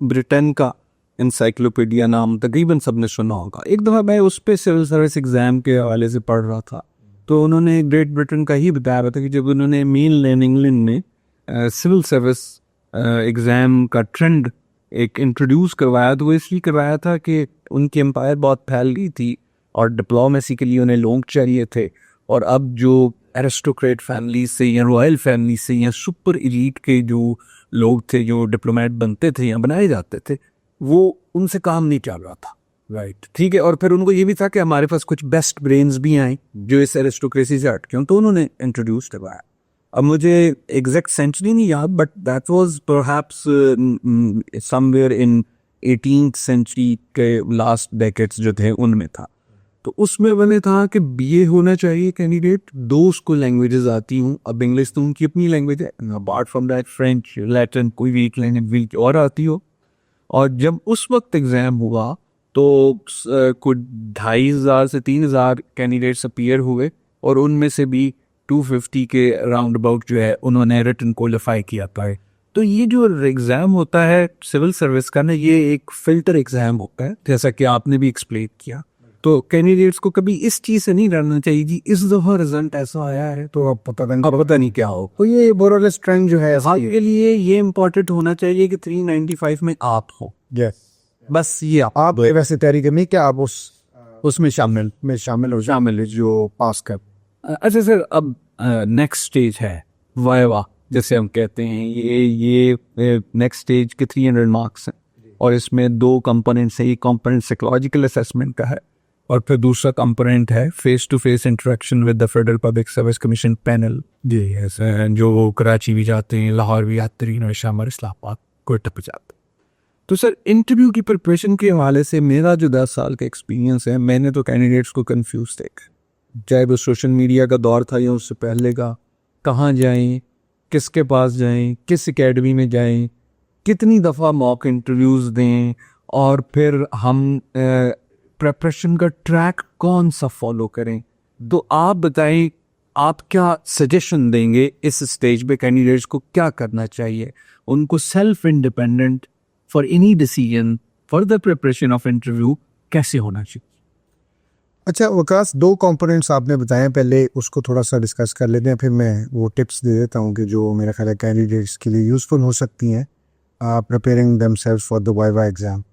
Britain का encyclopedia नाम तकरीबन सबने सुना होगा। एक दफ़ा मैं उस पे सिविल सर्विस एग्ज़ाम के हवाले से पढ़ रहा था, तो उन्होंने ग्रेट ब्रिटेन का ही बताया था कि जब उन्होंने मेनलैंड इंग्लैंड में सिविल सर्विस एग्ज़ाम का ट्रेंड एक इंट्रोड्यूस करवाया, तो वो इसलिए करवाया था कि उनकी एम्पायर बहुत फैल गई थी और डिप्लोमेसी के लिए उन्हें लोग चाहिए थे। और अब जो एरिस्टोक्रेट फैमिली से या रॉयल फैमिली से या सुपर एलीट के जो लोग थे, जो डिप्लोमेट बनते थे या बनाए जाते थे, वो उनसे काम नहीं चल रहा था। राइट, ठीक है। और फिर उनको ये भी था कि हमारे पास कुछ बेस्ट ब्रेन्स भी आए जो इस एरिस्टोक्रेसी से हटके हों, तो उन्होंने इंट्रोड्यूस करवाया। अब मुझे एग्जैक्ट सेंचुरी नहीं याद, but that was perhaps somewhere in 18th century के लास्ट डेकेड्स जो थे उनमें था। तो उसमें मैंने कहा कि बीए होना चाहिए कैंडिडेट, 2 उसको लैंग्वेजेस आती हूँ। अब इंग्लिश तो उनकी अपनी लैंग्वेज है, apart from that French, Latin, कोई भी एक लैंग्वेज और आती हो। और जब उस वक्त एग्ज़ाम हुआ तो कुछ 2,500 से 3,000 कैंडिडेट्स अपीयर हुए और उनमें से भी 250 के राउंड अबाउट जो है उन्होंने रिटन क्वालिफाई किया था। तो ये जो एग्ज़ाम होता है सिविल सर्विस का ना, ये एक फ़िल्टर एग्ज़ाम होता है, जैसा कि आपने भी एक्सप्लेन किया। तो कैंडिडेट्स को कभी इस चीज़ से नहीं डरना चाहिए जी इस दफ़ा रिजल्ट ऐसा आया है तो अब पता नहीं क्या हो। तो ये मोरलेस ट्रेंड जो है के लिए ये इम्पोर्टेंट होना चाहिए कि 395 में आप हो। यस, बस ये आप वैसे तैयारी करनी क्या आप उसमें शामिल हो जो पास कर। अच्छा सर, अब नेक्स्ट स्टेज है वाइवा, जैसे हम कहते हैं। ये नेक्स्ट स्टेज के 300 मार्क्स हैं और इसमें 2 कंपोनेंट्स हैं। एक कंपोनेंट साइकोलॉजिकल असेसमेंट का है और फिर दूसरा कंपोनेंट है face to face interaction with the federal public service commission panel. जी यस, जो कराची भी जाते हैं, लाहौर भी आते हैं, नौशहर, इस्लामाबाद, कोयटा पे जाते हैं। तो सर इंटरव्यू की प्रिपरेशन के हवाले से मेरा जो 10 साल का एक्सपीरियंस है, मैंने तो कैंडिडेट्स को कंफ्यूज देखा, चाहे वो सोशल मीडिया का दौर था या उससे पहले का। कहाँ जाएं, किसके पास जाएं, किस एकेडमी में जाएं, कितनी दफ़ा मॉक इंटरव्यूज़ दें, और फिर हम प्रिपरेशन का ट्रैक कौन सा फॉलो करें। तो आप बताएं, आप क्या सजेशन देंगे इस स्टेज पे कैंडिडेट्स को क्या करना चाहिए, उनको self independent for any decision for the preparation of interview कैसे होना चाहिए? अच्छा वकास, 2 कंपोनेंट्स आपने बताए, पहले उसको थोड़ा सा डिस्कस कर लेते हैं, फिर मैं वो टिप्स दे देता हूँ कि जो मेरा ख्याल है कैंडिडेट्स के लिए यूज़फुल हो सकती हैं preparing themselves for the viva exam.